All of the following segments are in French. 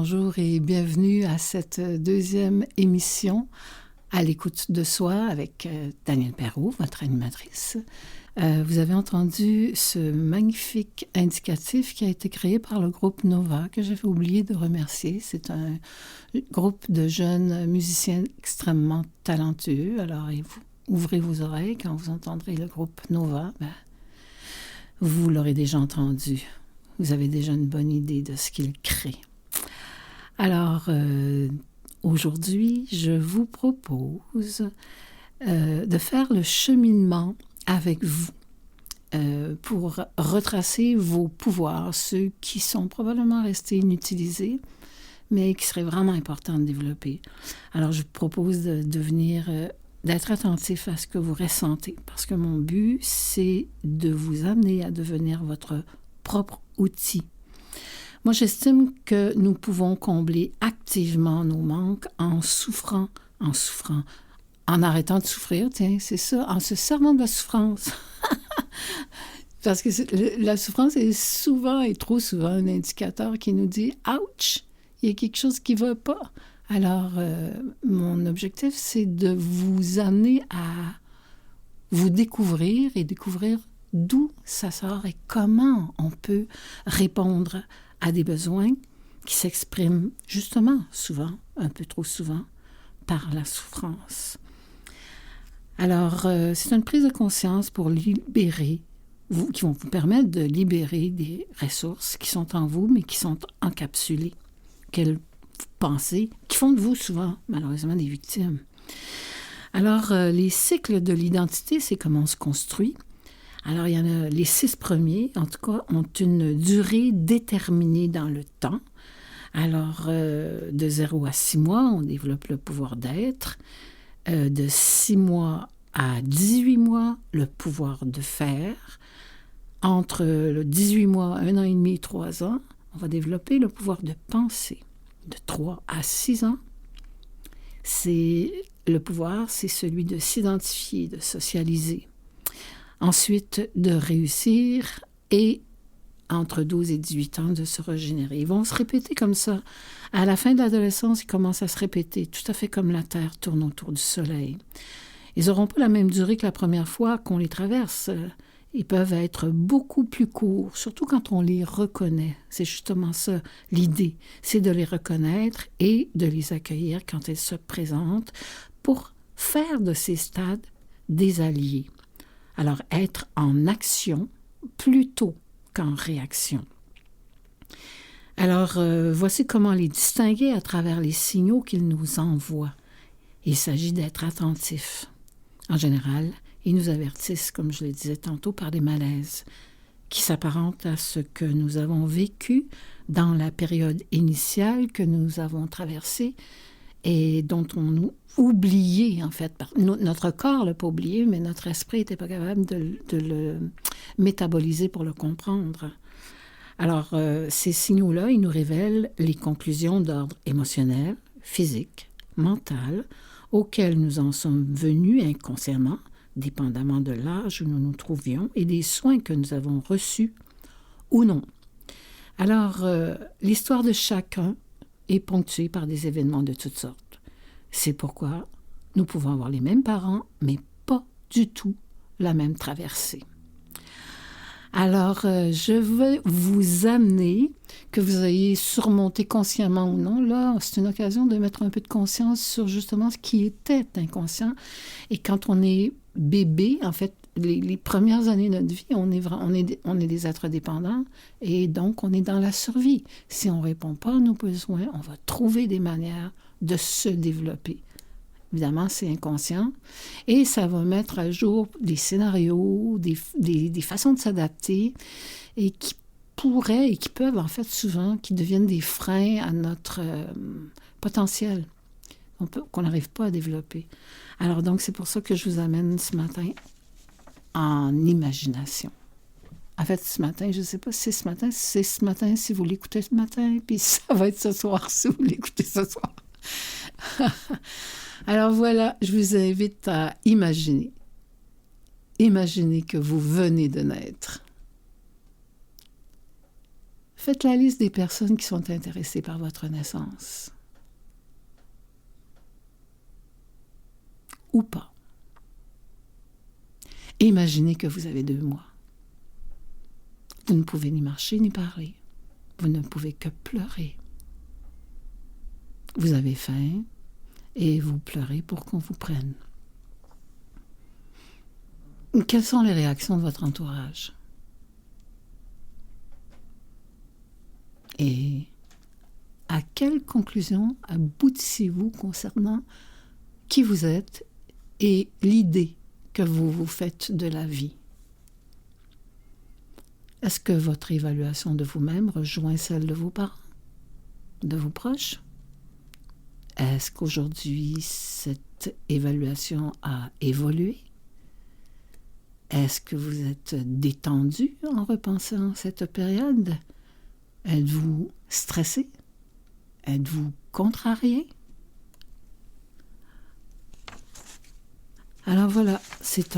bonjour et bienvenue à cette deuxième émission à l'écoute de soi avec Danielle Perrault, votre animatrice. Vous avez entendu ce magnifique indicatif qui a été créé par le groupe Nova, que j'avais oublié de remercier. C'est un groupe de jeunes musiciens extrêmement talentueux. Alors, ouvrez vos oreilles quand vous entendrez le groupe Nova. Vous l'aurez déjà entendu. Vous avez déjà une bonne idée de ce qu'ils créent. Alors, aujourd'hui, je vous propose de faire le cheminement avec vous pour retracer vos pouvoirs, ceux qui sont probablement restés inutilisés, mais qui seraient vraiment importants de développer. Alors, je vous propose d'être attentif à ce que vous ressentez, parce que mon but, c'est de vous amener à devenir votre propre outil. Moi, j'estime que nous pouvons combler activement nos manques en arrêtant de souffrir, tiens, c'est ça, en se servant de la souffrance. Parce que la souffrance est souvent et trop souvent un indicateur qui nous dit « Ouch! Il y a quelque chose qui ne va pas. » Alors, mon objectif, c'est de vous amener à vous découvrir et découvrir d'où ça sort et comment on peut répondre à des besoins qui s'expriment justement souvent, un peu trop souvent, par la souffrance. Alors, c'est une prise de conscience pour libérer, qui vont vous permettre de libérer des ressources qui sont en vous, mais qui sont encapsulées, quelles pensées, qui font de vous souvent, malheureusement, des victimes. Alors, les cycles de l'identité, c'est comment on se construit. Alors, il y en a les 6 premiers, en tout cas, ont une durée déterminée dans le temps. Alors, de 0 à 6 mois, on développe le pouvoir d'être. De 6 mois à 18 mois, le pouvoir de faire. Entre le 18 mois, 1 an et demi, 3 ans, on va développer le pouvoir de penser. De 3 à 6 ans, le pouvoir, c'est celui de s'identifier, de socialiser. Ensuite, de réussir et entre 12 et 18 ans, de se régénérer. Ils vont se répéter comme ça. À la fin de l'adolescence, ils commencent à se répéter, tout à fait comme la Terre tourne autour du Soleil. Ils n'auront pas la même durée que la première fois qu'on les traverse. Ils peuvent être beaucoup plus courts, surtout quand on les reconnaît. C'est justement ça, l'idée. C'est de les reconnaître et de les accueillir quand elles se présentent pour faire de ces stades des alliés. Alors, être en action plutôt qu'en réaction. Alors, voici comment les distinguer à travers les signaux qu'ils nous envoient. Il s'agit d'être attentif. En général, ils nous avertissent, comme je le disais tantôt, par des malaises qui s'apparentent à ce que nous avons vécu dans la période initiale que nous avons traversée et dont on nous oubliait, en fait. Notre corps ne l'a pas oublié, mais notre esprit n'était pas capable de le métaboliser pour le comprendre. Alors, ces signaux-là, ils nous révèlent les conclusions d'ordre émotionnel, physique, mental, auxquelles nous en sommes venus inconsciemment, dépendamment de l'âge où nous nous trouvions et des soins que nous avons reçus ou non. Alors, l'histoire de chacun est ponctuée par des événements de toutes sortes. C'est pourquoi nous pouvons avoir les mêmes parents, mais pas du tout la même traversée. Alors, je vais vous amener, que vous ayez surmonté consciemment ou non, là, c'est une occasion de mettre un peu de conscience sur justement ce qui était inconscient. Et quand on est bébé, en fait, les premières années de notre vie, on est des êtres dépendants et donc on est dans la survie. Si on ne répond pas à nos besoins, on va trouver des manières de se développer. Évidemment, c'est inconscient. Et ça va mettre à jour des scénarios, des façons de s'adapter et qui pourraient et qui peuvent, en fait, souvent, qui deviennent des freins à notre potentiel qu'on n'arrive pas à développer. Alors, donc, c'est pour ça que je vous amène ce matin en imagination. En fait, ce matin, je ne sais pas si c'est ce matin si vous l'écoutez ce matin, puis ça va être ce soir si vous l'écoutez ce soir. Alors voilà, je vous invite à imaginer. Imaginez que vous venez de naître. faites la liste des personnes qui sont intéressées par votre naissance. Ou pas. Imaginez que vous avez 2 mois. Vous ne pouvez ni marcher ni parler. Vous ne pouvez que pleurer. Vous avez faim et vous pleurez pour qu'on vous prenne. Quelles sont les réactions de votre entourage? Et à quelle conclusion aboutissez-vous concernant qui vous êtes et l'idée que vous vous faites de la vie? Est-ce que votre évaluation de vous-même rejoint celle de vos parents, de vos proches? Est-ce qu'aujourd'hui, cette évaluation a évolué? Est-ce que vous êtes détendu en repensant cette période? Êtes-vous stressé? Êtes-vous contrarié? Alors voilà, c'est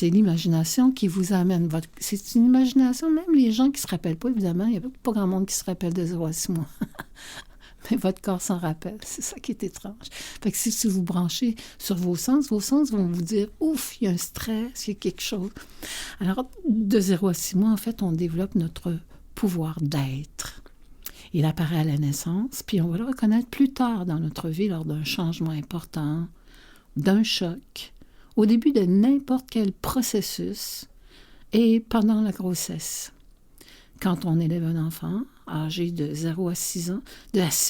l'imagination qui vous amène. C'est une imagination, même les gens qui ne se rappellent pas, évidemment, il n'y a pas grand monde qui se rappelle de 0 à 6 mois. Mais votre corps s'en rappelle, c'est ça qui est étrange. Fait que si vous branchez sur vos sens vont vous dire « Ouf, il y a un stress, il y a quelque chose ». Alors, de 0 à 6 mois, en fait, on développe notre pouvoir d'être. Il apparaît à la naissance, puis on va le reconnaître plus tard dans notre vie lors d'un changement important, d'un choc, au début de n'importe quel processus et pendant la grossesse. Quand on élève un enfant âgé de 0 à 6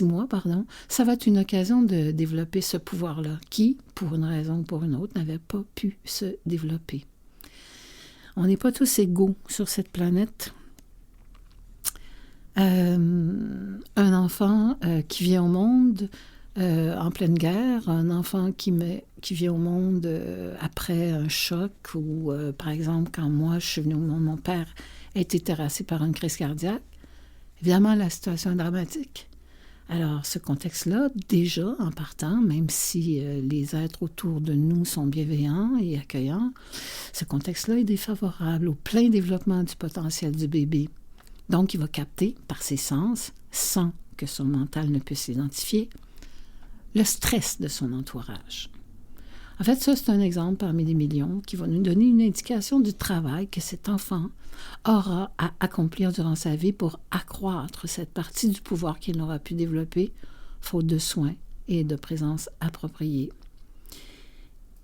mois, ça va être une occasion de développer ce pouvoir-là qui, pour une raison ou pour une autre, n'avait pas pu se développer. On n'est pas tous égaux sur cette planète. Un enfant qui vient au monde en pleine guerre, un enfant qui vient au monde après un choc ou, par exemple, quand moi, je suis venue au monde, mon père a été terrassé par une crise cardiaque. Évidemment, la situation est dramatique. Alors, ce contexte-là, déjà, en partant, même si les êtres autour de nous sont bienveillants et accueillants, ce contexte-là est défavorable au plein développement du potentiel du bébé. Donc, il va capter par ses sens, sans que son mental ne puisse s'identifier, le stress de son entourage. En fait, ça, c'est un exemple parmi des millions qui va nous donner une indication du travail que cet enfant aura à accomplir durant sa vie pour accroître cette partie du pouvoir qu'il n'aura pu développer, faute de soins et de présence appropriée.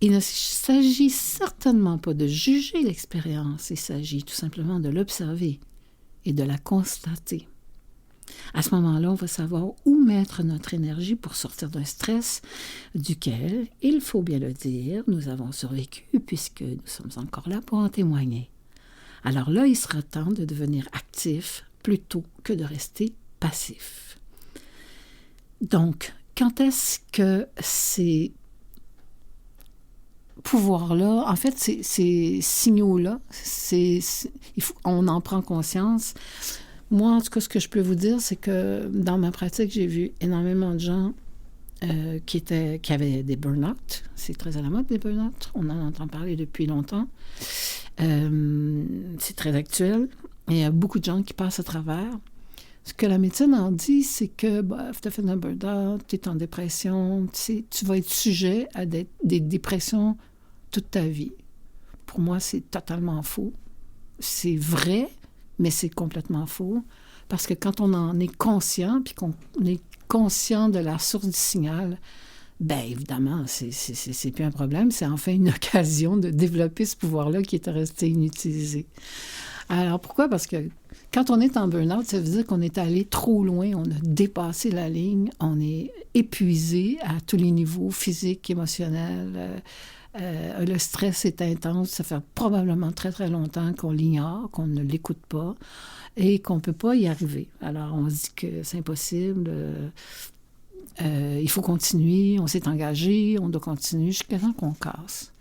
Il ne s'agit certainement pas de juger l'expérience, il s'agit tout simplement de l'observer et de la constater. À ce moment-là, on va savoir où mettre notre énergie pour sortir d'un stress duquel, il faut bien le dire, nous avons survécu puisque nous sommes encore là pour en témoigner. Alors là, il sera temps de devenir actif plutôt que de rester passif. Donc, quand est-ce que ces pouvoirs-là, en fait, ces signaux-là, on en prend conscience. Moi, en tout cas, ce que je peux vous dire, c'est que dans ma pratique, j'ai vu énormément de gens qui avaient des burn-out. C'est très à la mode, des burn-out. On en entend parler depuis longtemps. C'est très actuel. Et il y a beaucoup de gens qui passent à travers. Ce que la médecine en dit, c'est que tu as fait un burn-out, tu es en dépression, tu vas être sujet à des dépressions toute ta vie. Pour moi, c'est totalement faux. C'est vrai, mais c'est complètement faux. Parce que quand on en est conscient, puis qu'on est conscient de la source du signal, bien évidemment, c'est plus un problème. C'est enfin une occasion de développer ce pouvoir-là qui était resté inutilisé. Alors pourquoi? Parce que quand on est en burn-out, ça veut dire qu'on est allé trop loin, on a dépassé la ligne, on est épuisé à tous les niveaux, physique, émotionnel. Le stress est intense, ça fait probablement très, très longtemps qu'on l'ignore, qu'on ne l'écoute pas et qu'on ne peut pas y arriver. Alors, on se dit que c'est impossible, il faut continuer, on s'est engagé, on doit continuer jusqu'à temps qu'on casse.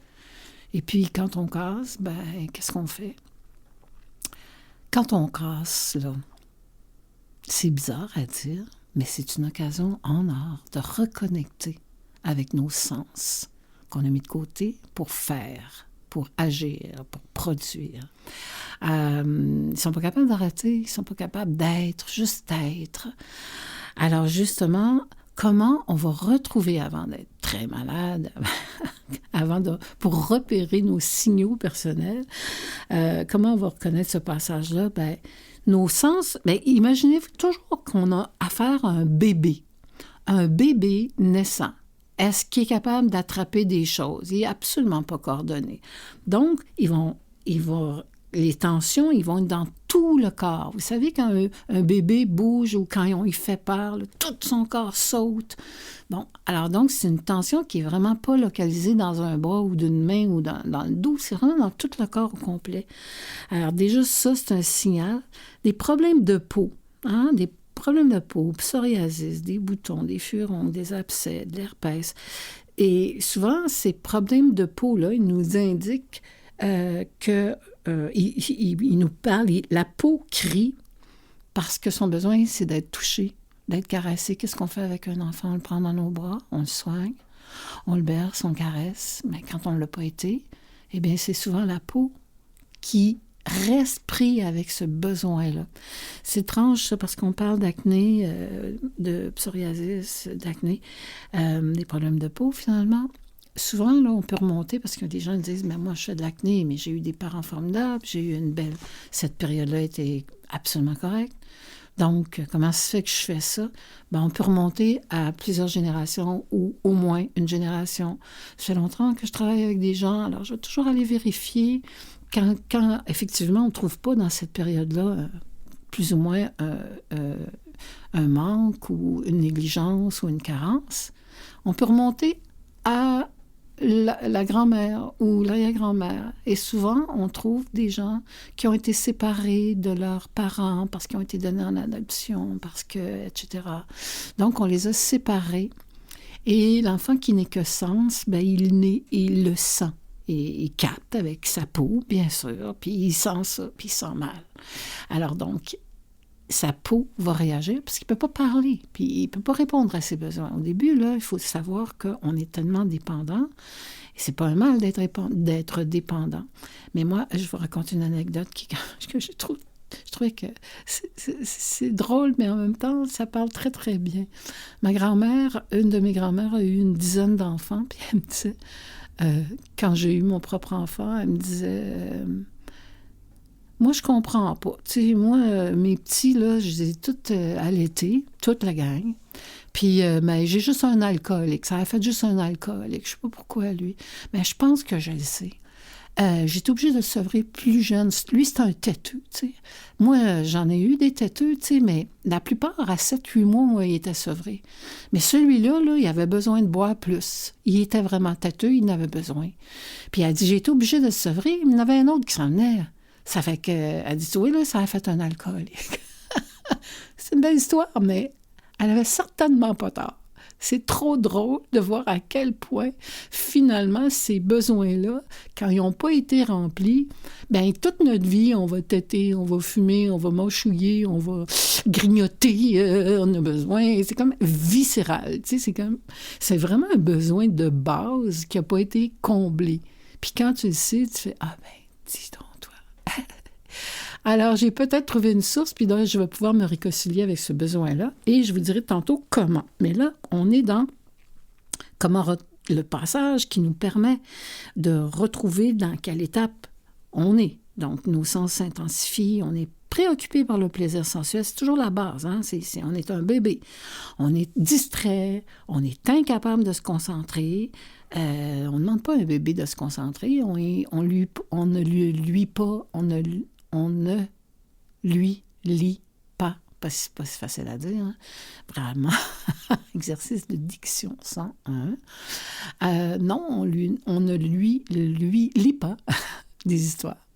Et puis, quand on casse, qu'est-ce qu'on fait? Quand on casse, là, c'est bizarre à dire, mais c'est une occasion en or de reconnecter avec nos sens qu'on a mis de côté pour faire pour agir, pour produire. Ils ne sont pas capables d'arrêter, ils ne sont pas capables d'être, juste être. Alors justement, comment on va retrouver, avant d'être très malade, pour repérer nos signaux personnels, comment on va reconnaître ce passage-là? Bien, nos sens, bien, imaginez-vous toujours qu'on a affaire à un bébé naissant. Est-ce qu'il est capable d'attraper des choses? Il n'est absolument pas coordonné. Donc, les tensions, ils vont être dans tout le corps. Vous savez, quand un bébé bouge ou quand il fait peur, là, tout son corps saute. Bon, alors donc, c'est une tension qui est vraiment pas localisée dans un bras ou d'une main ou dans le dos. C'est vraiment dans tout le corps au complet. Alors déjà, ça, c'est un signal. Des problèmes de peau, des problèmes de peau, psoriasis, des boutons, des furoncles, des abcès, de l'herpès. Et souvent, ces problèmes de peau-là, ils nous indiquent que il nous parle, la peau crie parce que son besoin, c'est d'être touché, d'être caressé. Qu'est-ce qu'on fait avec un enfant? On le prend dans nos bras, on le soigne, on le berce, on le caresse. Mais quand on ne l'a pas été, eh bien, c'est souvent la peau qui reste pris avec ce besoin-là. C'est étrange, ça, parce qu'on parle d'acné, de psoriasis, d'acné, des problèmes de peau, finalement. Souvent, là, on peut remonter parce que des gens disent « Mais moi, je fais de l'acné, mais j'ai eu des parents formidables, j'ai eu une belle... Cette période-là était absolument correcte. Donc, comment se fait que je fais ça? » Ben, on peut remonter à plusieurs générations ou au moins une génération. Ça fait longtemps que je travaille avec des gens, alors je vais toujours aller vérifier quand effectivement, on ne trouve pas dans cette période-là plus ou moins un manque ou une négligence ou une carence. On peut remonter à la grand-mère ou l'arrière-grand-mère. Et souvent, on trouve des gens qui ont été séparés de leurs parents parce qu'ils ont été donnés en adoption, parce que, etc. Donc, on les a séparés. Et l'enfant qui n'est que sens, ben, il le sent. Et il capte avec sa peau, bien sûr, puis il sent ça, puis il sent mal. Alors donc, sa peau va réagir parce qu'il ne peut pas parler, puis il ne peut pas répondre à ses besoins. Au début, là, il faut savoir qu'on est tellement dépendant, et c'est pas un mal d'être dépendant. Mais moi, je vous raconte une anecdote que je trouvais que c'est drôle, mais en même temps, ça parle très, très bien. Ma grand-mère, une de mes grand-mères a eu une dizaine d'enfants, puis elle me disait... quand j'ai eu mon propre enfant, elle me disait moi, je comprends pas. Tu sais, moi, mes petits, là, je les ai tous allaités, toute la gang. Puis, mais j'ai juste un alcoolique. Ça a fait juste un alcoolique. Je sais pas pourquoi, lui. Mais je pense que je le sais. J'étais obligée de le sevrer plus jeune. Lui, c'était un têteux, tu sais. Moi, j'en ai eu des têteux, tu sais, mais la plupart, à 7-8 mois, moi, il était sevré. Mais celui-là, là, il avait besoin de boire plus. Il était vraiment têteux, il en avait besoin. Puis elle dit, j'ai été obligée de le sevrer. Il y en avait un autre qui s'en venait. Ça fait que... Elle dit, oui, là, ça a fait un alcoolique. C'est une belle histoire, mais elle avait certainement pas tort. C'est trop drôle de voir à quel point, finalement, ces besoins-là, quand ils n'ont pas été remplis, bien, toute notre vie, on va têter, on va fumer, on va mâchouiller, on va grignoter, on a besoin. C'est comme viscéral, tu sais, c'est vraiment un besoin de base qui n'a pas été comblé. Puis quand tu le sais, tu fais « Ah, ben, dis donc, toi! » Alors, j'ai peut-être trouvé une source, puis là, je vais pouvoir me réconcilier avec ce besoin-là, et je vous dirai tantôt comment. Mais là, on est dans le passage qui nous permet de retrouver dans quelle étape on est. Donc, nos sens s'intensifient, on est préoccupé par le plaisir sensuel, c'est toujours la base, hein? On est un bébé. On est distrait, on est incapable de se concentrer. On ne demande pas à un bébé de se concentrer, on ne lui lit pas. C'est pas si facile à dire, hein? Vraiment. Exercice de diction 101. Non, on ne lui lit pas des histoires.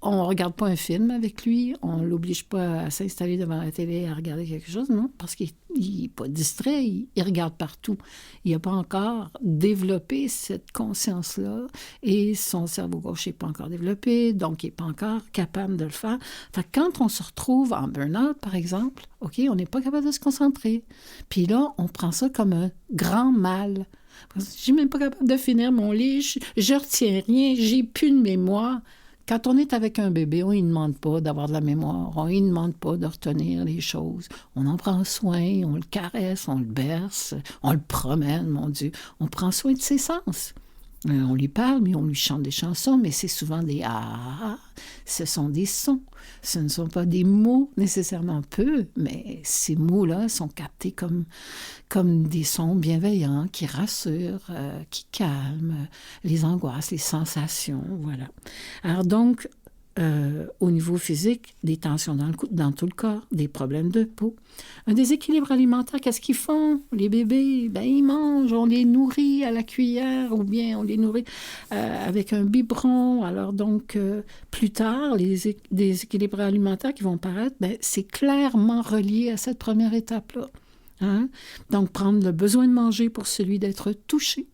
on ne regarde pas un film avec lui, on ne l'oblige pas à s'installer devant la télé et à regarder quelque chose, non, parce qu'il n'est pas distrait, il regarde partout. Il n'a pas encore développé cette conscience-là et son cerveau gauche n'est pas encore développé, donc il n'est pas encore capable de le faire. Fait que quand on se retrouve en burn-out, par exemple, OK, on n'est pas capable de se concentrer. Puis là, on prend ça comme un grand mal. Je ne suis même pas capable de finir mon lit, je ne retiens rien, j'ai plus de mémoire. Quand on est avec un bébé, on ne lui demande pas d'avoir de la mémoire, on ne lui demande pas de retenir les choses. On en prend soin, on le caresse, on le berce, on le promène, mon Dieu. On prend soin de ses sens. On lui parle, mais on lui chante des chansons, mais c'est souvent des « ah ». Ce sont des sons. Ce ne sont pas des mots nécessairement peu, mais ces mots-là sont captés comme des sons bienveillants qui rassurent, qui calment les angoisses, les sensations, voilà. Alors donc, au niveau physique, des tensions dans tout le corps, des problèmes de peau. Un déséquilibre alimentaire, qu'est-ce qu'ils font? Les bébés, ben ils mangent, on les nourrit à la cuillère ou bien on les nourrit avec un biberon. Alors donc, plus tard, les déséquilibres alimentaires qui vont paraître, ben, c'est clairement relié à cette première étape-là. Hein? Donc, prendre le besoin de manger pour celui d'être touché.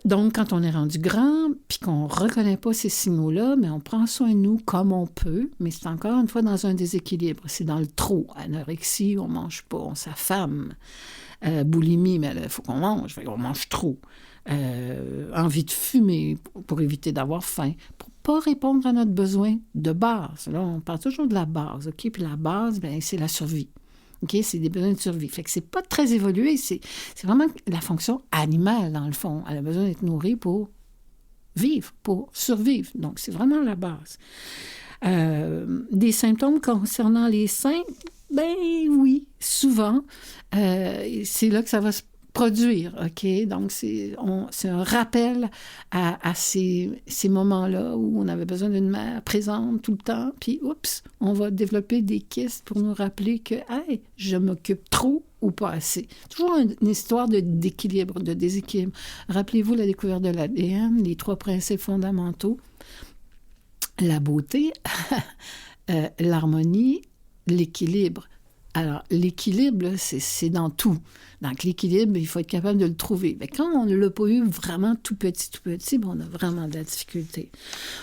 Donc, quand on est rendu grand, puis qu'on ne reconnaît pas ces signaux-là, mais on prend soin de nous comme on peut, mais c'est encore une fois dans un déséquilibre. C'est dans le trop. Anorexie, on ne mange pas, on s'affame. Boulimie, mais il faut qu'on mange, on mange trop. Envie de fumer pour éviter d'avoir faim, pour pas répondre à notre besoin de base. Là, on parle toujours de la base, OK? Puis la base, bien, c'est la survie. OK? C'est des besoins de survie. Fait que c'est pas très évolué, c'est vraiment la fonction animale, dans le fond. Elle a besoin d'être nourrie pour vivre, pour survivre. Donc, c'est vraiment la base. Des symptômes concernant les seins, ben oui, souvent, c'est là que ça va se produire, OK? Donc, c'est un rappel à ces moments-là où on avait besoin d'une mère présente tout le temps, puis, oups, on va développer des kystes pour nous rappeler que, hey, je m'occupe trop ou pas assez. Toujours une histoire d'équilibre, de déséquilibre. Rappelez-vous la découverte de l'ADN, les 3 principes fondamentaux, la beauté, l'harmonie, l'équilibre. Alors, l'équilibre, c'est dans tout. Donc, l'équilibre, il faut être capable de le trouver. Mais quand on ne l'a pas eu vraiment tout petit, ben, on a vraiment de la difficulté.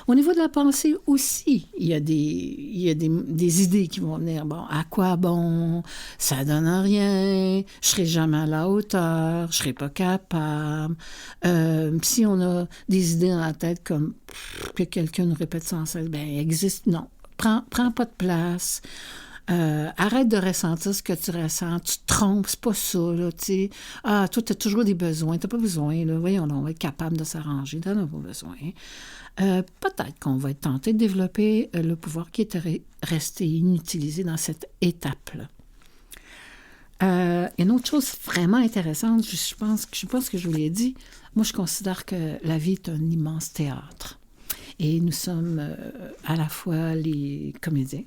Au niveau de la pensée aussi, il y a des idées qui vont venir. Bon, à quoi bon? Ça donne rien. Je serai jamais à la hauteur. Je serai pas capable. Si on a des idées dans la tête comme que quelqu'un nous répète sans cesse, ben, existe, non. Prends pas de place. Arrête de ressentir ce que tu ressens. Tu te trompes, c'est pas ça, là, tu sais. Ah, toi, t'as toujours des besoins. T'as pas besoin, là. Voyons, on va être capable de s'arranger. T'en as pas besoin. Peut-être qu'on va être tenté de développer le pouvoir qui est resté inutilisé dans cette étape-là. Une autre chose vraiment intéressante, je pense que je vous l'ai dit, moi, je considère que la vie est un immense théâtre. Et nous sommes à la fois les comédiens,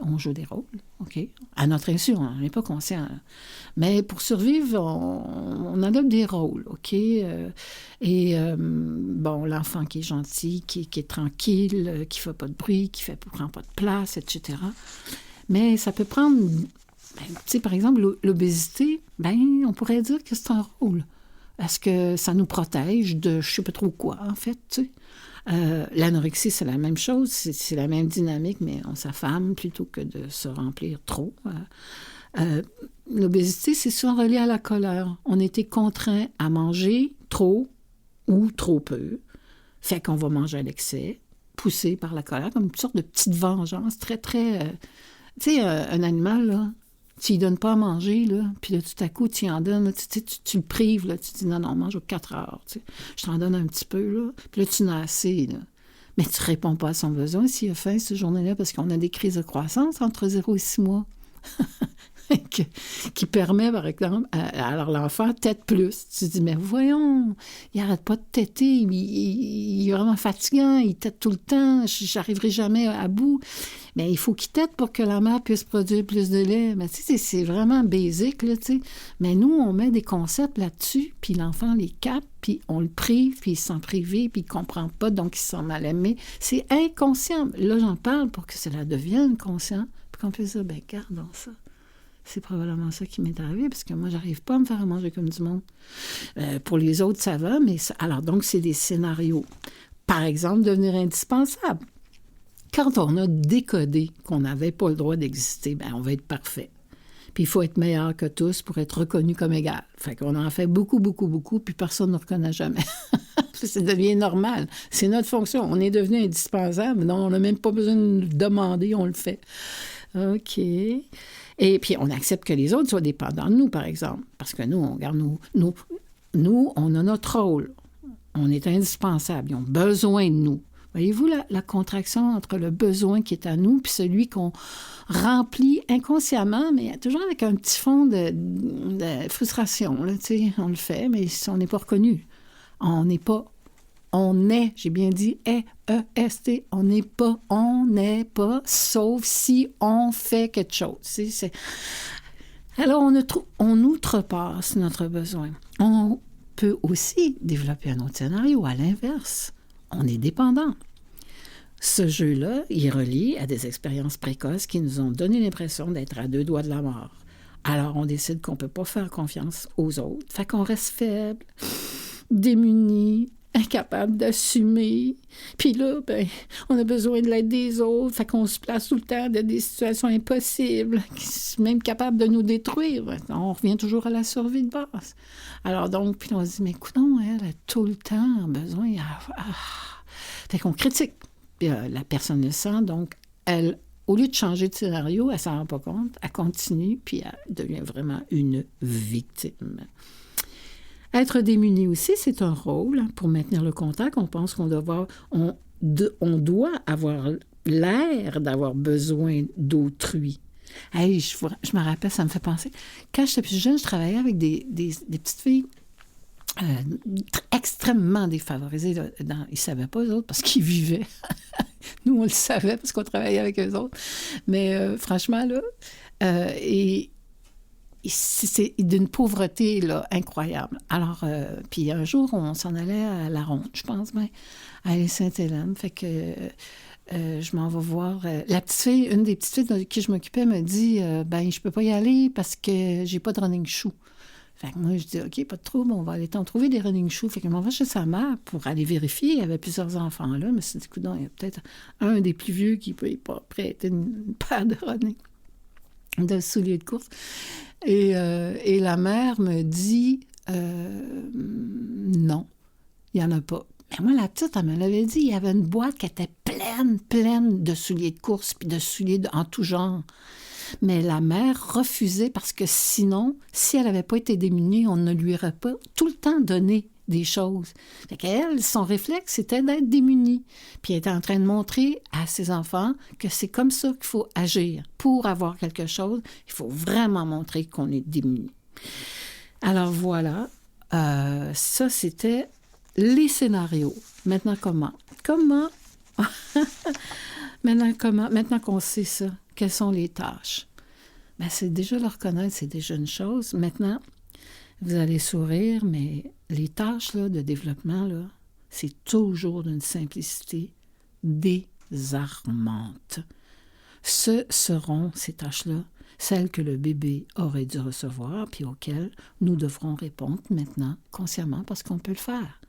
on joue des rôles, OK? À notre insu, on n'est pas conscient. Mais pour survivre, on adopte des rôles, OK? Bon, l'enfant qui est gentil, qui est tranquille, qui ne fait pas de bruit, qui ne prend pas de place, etc. Mais ça peut prendre... Ben, tu sais, par exemple, l'obésité, ben, on pourrait dire que c'est un rôle. Est-ce que ça nous protège de je ne sais pas trop quoi, en fait, tu sais? L'anorexie, c'est la même chose, c'est la même dynamique, mais on s'affame plutôt que de se remplir trop. L'obésité, c'est souvent relié à la colère. On était contraint à manger trop ou trop peu, fait qu'on va manger à l'excès, poussé par la colère, comme une sorte de petite vengeance très, très... tu sais, un animal, là, tu lui donnes pas à manger, là, puis là, tout à coup, tu y en donnes, là, tu le prives, là, tu dis non, mange aux 4 heures, tu sais. Je t'en donne un petit peu, là, puis là, tu en as assez, là. Mais tu réponds pas à son besoin s'il a faim cette journée-là, parce qu'on a des crises de croissance entre 0 et 6 mois. qui permet, par exemple, alors l'enfant tète plus. Tu te dis, mais voyons, il n'arrête pas de téter, il est vraiment fatigant, il tète tout le temps, j'arriverai jamais à bout. Mais il faut qu'il tète pour que la mère puisse produire plus de lait. Mais tu sais, c'est vraiment basique, là, tu sais. Mais nous, on met des concepts là-dessus, puis l'enfant les capte, puis on le prive, puis il se sent privé, puis il comprend pas, donc il se sent mal aimé. C'est inconscient. Là, j'en parle pour que cela devienne conscient, puis qu'on puisse dire, gardons ça. C'est probablement ça qui m'est arrivé, parce que moi, j'arrive pas à me faire manger comme du monde. Pour les autres, ça va, mais... Alors, donc, c'est des scénarios. Par exemple, devenir indispensable. Quand on a décodé qu'on n'avait pas le droit d'exister, on va être parfait. Puis il faut être meilleur que tous pour être reconnu comme égal. Fait qu'on en fait beaucoup, beaucoup, beaucoup, puis personne ne nous reconnaît jamais. Ça devient normal. C'est notre fonction. On est devenu indispensable. Non, on n'a même pas besoin de demander, on le fait. OK. Et puis, on accepte que les autres soient dépendants de nous, par exemple. Parce que nous, on garde nous, on a notre rôle. On est indispensable. Ils ont besoin de nous. Voyez-vous la contraction entre le besoin qui est à nous puis celui qu'on remplit inconsciemment, mais toujours avec un petit fond de frustration. Là, on le fait, mais on n'est pas reconnu. On est, j'ai bien dit, E-S-T, on n'est pas, sauf si on fait quelque chose. Alors, on outrepasse notre besoin. On peut aussi développer un autre scénario, à l'inverse. On est dépendant. Ce jeu-là, il relie à des expériences précoces qui nous ont donné l'impression d'être à 2 doigts de la mort. Alors, on décide qu'on ne peut pas faire confiance aux autres. Fait qu'on reste faible, démuni, incapable d'assumer. Puis là, on a besoin de l'aide des autres. Fait qu'on se place tout le temps dans des situations impossibles, même capables de nous détruire. On revient toujours à la survie de base. Alors donc, puis on se dit, mais écoutons, elle a tout le temps besoin... Fait qu'on critique. Puis la personne le sent, donc elle, au lieu de changer de scénario, elle s'en rend pas compte, elle continue, puis elle devient vraiment une victime. Être démuni aussi, c'est un rôle pour maintenir le contact. On pense qu'on doit avoir l'air d'avoir besoin d'autrui. Hey, je me rappelle, ça me fait penser. Quand j'étais plus jeune, je travaillais avec des petites filles extrêmement défavorisés. Ils ne savaient pas, eux autres, parce qu'ils vivaient. Nous, on le savait parce qu'on travaillait avec eux autres. Mais franchement, là, c'est d'une pauvreté là, incroyable. Alors, puis un jour, on s'en allait à La Ronde, je pense, à Sainte-Hélène. Fait que je m'en vais voir. La petite fille, une des petites filles de qui je m'occupais me dit je peux pas y aller parce que j'ai pas de running shoe. Fait que moi, je dis, OK, pas de trouble, on va aller t'en trouver des running shoes. Fait que je m'en vais chez sa mère pour aller vérifier. Il y avait plusieurs enfants là. Je me suis dit, écoute, il y a peut-être un des plus vieux qui peut pas prêter une paire de running, de souliers de course. Et la mère me dit, non, il n'y en a pas. Mais moi, la petite, elle me l'avait dit, il y avait une boîte qui était pleine de souliers de course puis de souliers en tout genre. Mais la mère refusait parce que sinon, si elle n'avait pas été démunie, on ne lui aurait pas tout le temps donné des choses. Fait qu'elle, son réflexe, c'était d'être démunie. Puis elle était en train de montrer à ses enfants que c'est comme ça qu'il faut agir. Pour avoir quelque chose, il faut vraiment montrer qu'on est démuni. Alors voilà, ça c'était les scénarios. Maintenant comment? Maintenant qu'on sait ça, quelles sont les tâches? C'est déjà le reconnaître, c'est déjà une chose. Maintenant, vous allez sourire, mais les tâches là, de développement, là, c'est toujours d'une simplicité désarmante. Ce seront, ces tâches-là, celles que le bébé aurait dû recevoir, puis auxquelles nous devrons répondre maintenant, consciemment, parce qu'on peut le faire.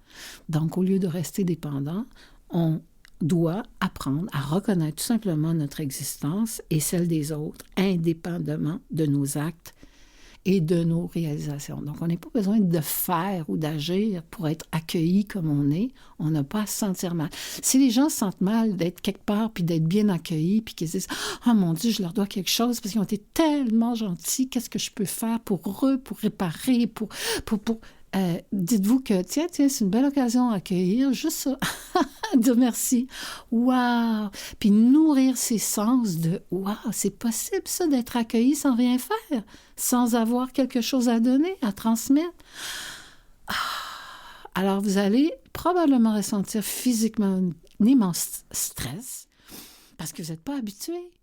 Donc, au lieu de rester dépendant, on doit apprendre à reconnaître tout simplement notre existence et celle des autres, indépendamment de nos actes et de nos réalisations. Donc, on n'a pas besoin de faire ou d'agir pour être accueilli comme on est. On n'a pas à se sentir mal. Si les gens se sentent mal d'être quelque part puis d'être bien accueillis puis qu'ils disent « Oh mon Dieu, je leur dois quelque chose parce qu'ils ont été tellement gentils. Qu'est-ce que je peux faire pour eux, pour réparer, pour... » dites-vous que, tiens, c'est une belle occasion à accueillir, juste ça, dire merci, wow, puis nourrir ses sens de, wow, c'est possible ça d'être accueilli sans rien faire, sans avoir quelque chose à donner, à transmettre. Alors, vous allez probablement ressentir physiquement un immense stress, parce que vous n'êtes pas habitué.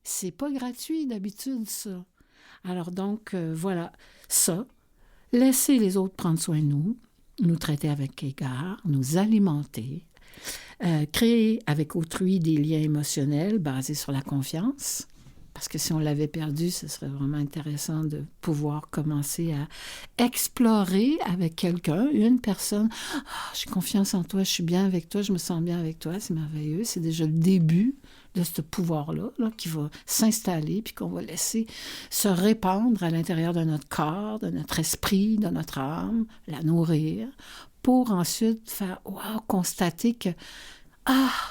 C'est pas gratuit d'habitude, ça. Alors donc, voilà, ça. Laisser les autres prendre soin de nous traiter avec égard, nous alimenter, créer avec autrui des liens émotionnels basés sur la confiance. Parce que si on l'avait perdu, ce serait vraiment intéressant de pouvoir commencer à explorer avec quelqu'un, une personne. Ah, j'ai confiance en toi, je suis bien avec toi, je me sens bien avec toi, c'est merveilleux. C'est déjà le début de ce pouvoir-là qui va s'installer puis qu'on va laisser se répandre à l'intérieur de notre corps, de notre esprit, de notre âme, la nourrir, pour ensuite faire constater que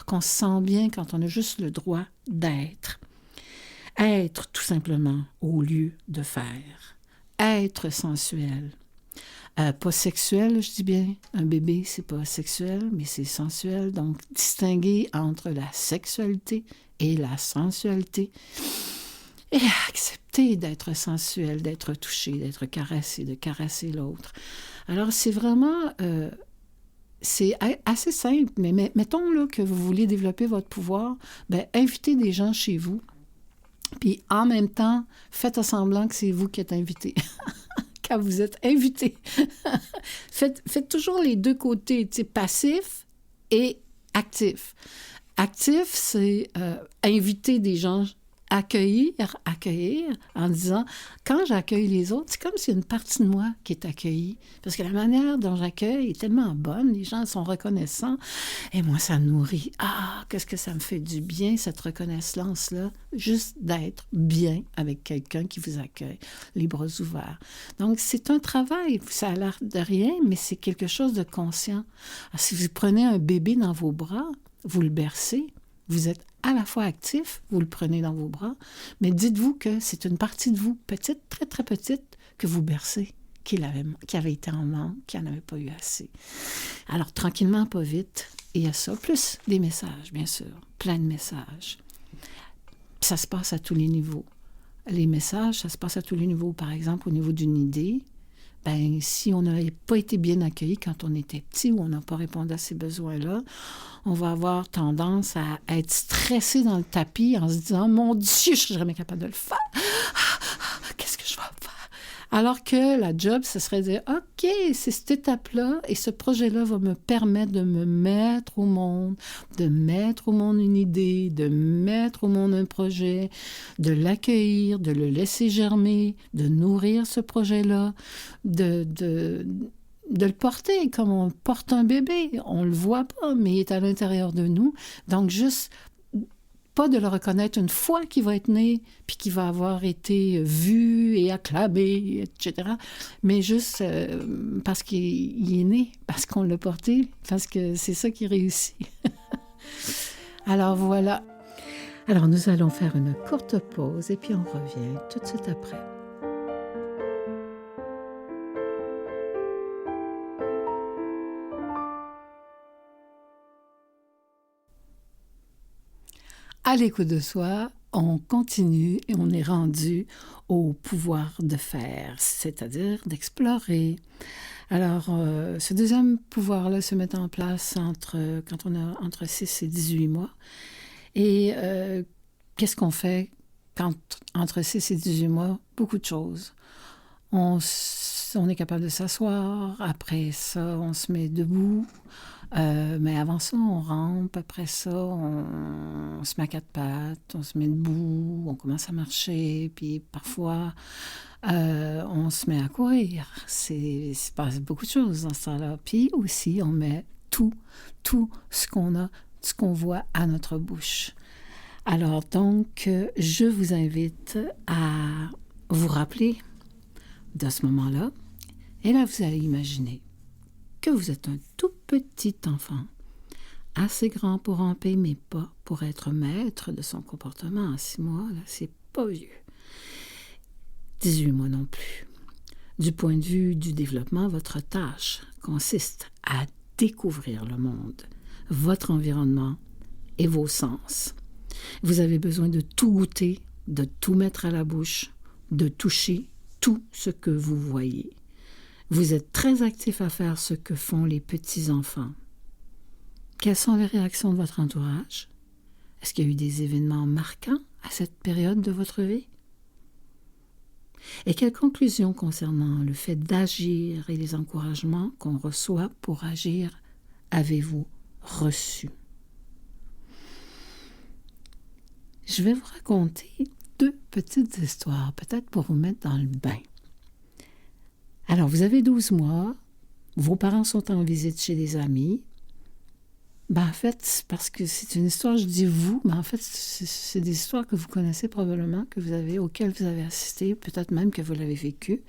qu'on se sent bien quand on a juste le droit d'être. Être, tout simplement, au lieu de faire. Être sensuel. Pas sexuel, je dis bien. Un bébé, c'est pas sexuel, mais c'est sensuel. Donc, distinguer entre la sexualité et la sensualité. Et accepter d'être sensuel, d'être touché, d'être caressé, de caresser l'autre. Alors, c'est vraiment... c'est assez simple, mais mettons là, que vous voulez développer votre pouvoir, invitez des gens chez vous. Puis en même temps, faites semblant que c'est vous qui êtes invité. Quand vous êtes invité. faites toujours les deux côtés, passif et actif. Actif, c'est inviter des gens, accueillir, en disant, quand j'accueille les autres, c'est comme s'il y a une partie de moi qui est accueillie. Parce que la manière dont j'accueille est tellement bonne, les gens sont reconnaissants, et moi, ça me nourrit. Qu'est-ce que ça me fait du bien, cette reconnaissance-là, juste d'être bien avec quelqu'un qui vous accueille, les bras ouverts. Donc, c'est un travail, ça a l'air de rien, mais c'est quelque chose de conscient. Alors, si vous prenez un bébé dans vos bras, vous le bercez, vous êtes à la fois actif, vous le prenez dans vos bras, mais dites-vous que c'est une partie de vous, petite, très, très petite, que vous bercez, qui avait été en manque, qui n'en avait pas eu assez. Alors, tranquillement, pas vite, il y a ça, plus des messages, bien sûr, plein de messages. Ça se passe à tous les niveaux. Les messages, ça se passe à tous les niveaux. Par exemple, au niveau d'une idée, si on n'avait pas été bien accueilli quand on était petit ou on n'a pas répondu à ces besoins-là, on va avoir tendance à être stressé dans le tapis en se disant « Mon Dieu, je ne serai jamais capable de le faire. Qu'est-ce que je vais faire? » Alors que la job, ce serait de dire « OK, c'est cette étape-là et ce projet-là va me permettre de me mettre au monde, de mettre au monde une idée, de mettre au monde un projet, de l'accueillir, de le laisser germer, de nourrir ce projet-là, de le porter comme on porte un bébé. On ne le voit pas, mais il est à l'intérieur de nous. Donc, juste pas de le reconnaître une fois qu'il va être né, puis qu'il va avoir été vu et acclamé, etc. Mais juste parce qu'il est né, parce qu'on l'a porté, parce que c'est ça qui réussit. Alors voilà. Alors nous allons faire une courte pause et puis on revient tout de suite après. À l'écoute de soi, on continue et on est rendu au pouvoir de faire, c'est-à-dire d'explorer. Alors, ce deuxième pouvoir-là se met en place quand on a entre 6 et 18 mois. Et qu'est-ce qu'on fait entre 6 et 18 mois? Beaucoup de choses. On est capable de s'asseoir. Après ça, on se met debout. Mais avant ça, on rampe. Après ça, on se met à quatre pattes. On se met debout. On commence à marcher. Puis parfois, on se met à courir. Il se passe beaucoup de choses dans ce temps-là. Puis aussi, on met tout ce qu'on a, ce qu'on voit à notre bouche. Alors donc, je vous invite à vous rappeler de ce moment-là. Et là, vous allez imaginer que vous êtes un tout petit enfant, assez grand pour ramper, mais pas pour être maître de son comportement. À 6 mois, là, c'est pas vieux. 18 mois non plus. Du point de vue du développement, votre tâche consiste à découvrir le monde, votre environnement et vos sens. Vous avez besoin de tout goûter, de tout mettre à la bouche, de toucher tout ce que vous voyez. Vous êtes très actif à faire ce que font les petits-enfants. Quelles sont les réactions de votre entourage? Est-ce qu'il y a eu des événements marquants à cette période de votre vie? Et quelles conclusions concernant le fait d'agir et les encouragements qu'on reçoit pour agir avez-vous reçus? Je vais vous raconter 2 petites histoires, peut-être pour vous mettre dans le bain. Alors, vous avez 12 mois, vos parents sont en visite chez des amis. En fait, parce que c'est une histoire, je dis vous, mais en fait, c'est des histoires que vous connaissez probablement, auxquelles vous avez assisté, peut-être même que vous l'avez vécu.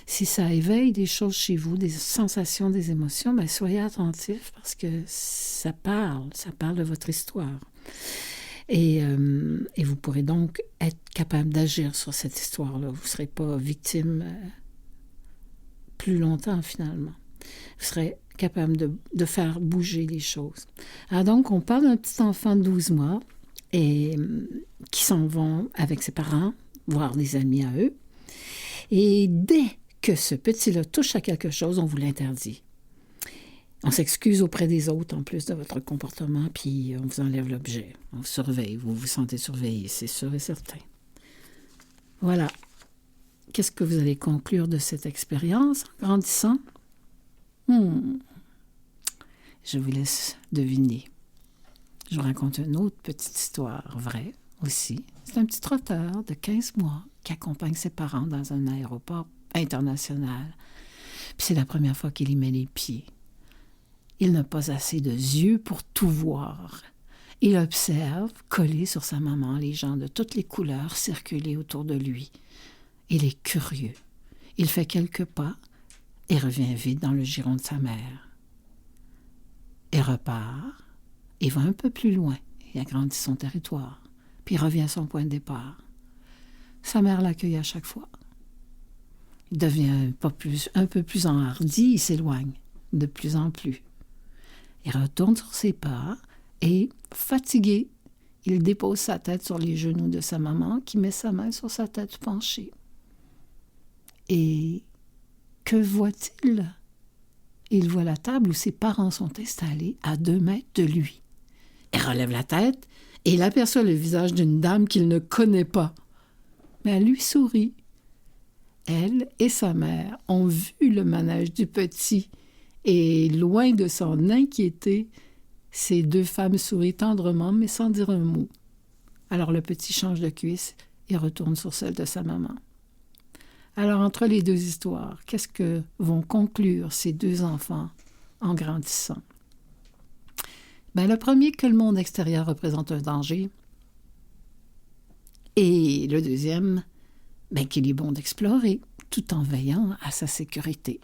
Si ça éveille des choses chez vous, des sensations, des émotions, soyez attentifs parce que ça parle de votre histoire. Et vous pourrez donc être capable d'agir sur cette histoire-là. Vous ne serez pas victime plus longtemps, finalement. Vous serez capable de faire bouger les choses. Alors donc, on parle d'un petit enfant de 12 mois et qui s'en vont avec ses parents, voir des amis à eux. Et dès que ce petit-là touche à quelque chose, on vous l'interdit. On s'excuse auprès des autres en plus de votre comportement, puis on vous enlève l'objet. On vous surveille, vous vous sentez surveillé, c'est sûr et certain. Voilà. Qu'est-ce que vous allez conclure de cette expérience en grandissant? Je vous laisse deviner. Je vous raconte une autre petite histoire vraie aussi. C'est un petit trotteur de 15 mois qui accompagne ses parents dans un aéroport international. Puis c'est la première fois qu'il y met les pieds. Il n'a pas assez de yeux pour tout voir. Il observe, collé sur sa maman, les gens de toutes les couleurs circuler autour de lui. Il est curieux. Il fait quelques pas et revient vite dans le giron de sa mère. Et repart, et va un peu plus loin. Il agrandit son territoire, puis il revient à son point de départ. Sa mère l'accueille à chaque fois. Il devient un peu plus enhardi, il s'éloigne de plus en plus. Il retourne sur ses pas et, fatigué, il dépose sa tête sur les genoux de sa maman qui met sa main sur sa tête penchée. Et que voit-il? Il voit la table où ses parents sont installés à 2 mètres de lui. Il relève la tête et il aperçoit le visage d'une dame qu'il ne connaît pas. Mais elle lui sourit. Elle et sa mère ont vu le manège du petit et, loin de s'en inquiéter, ces 2 femmes sourient tendrement mais sans dire un mot. Alors le petit change de cuisse et retourne sur celle de sa maman. Alors, entre les 2 histoires, qu'est-ce que vont conclure ces 2 enfants en grandissant? Le premier, que le monde extérieur représente un danger. Et le deuxième, qu'il est bon d'explorer, tout en veillant à sa sécurité.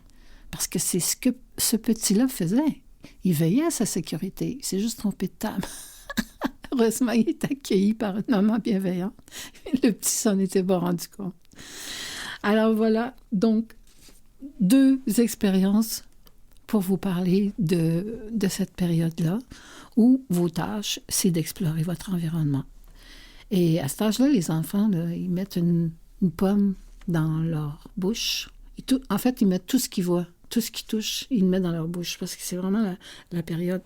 Parce que c'est ce que ce petit-là faisait. Il veillait à sa sécurité. Il s'est juste trompé de table. Heureusement, il est accueilli par une maman bienveillante. Le petit s'en était pas rendu compte. Alors voilà, donc 2 expériences pour vous parler de cette période-là où vos tâches, c'est d'explorer votre environnement. Et à cet âge-là, les enfants, là, ils mettent une pomme dans leur bouche. En fait, ils mettent tout ce qu'ils voient, tout ce qu'ils touchent, ils le mettent dans leur bouche parce que c'est vraiment la période.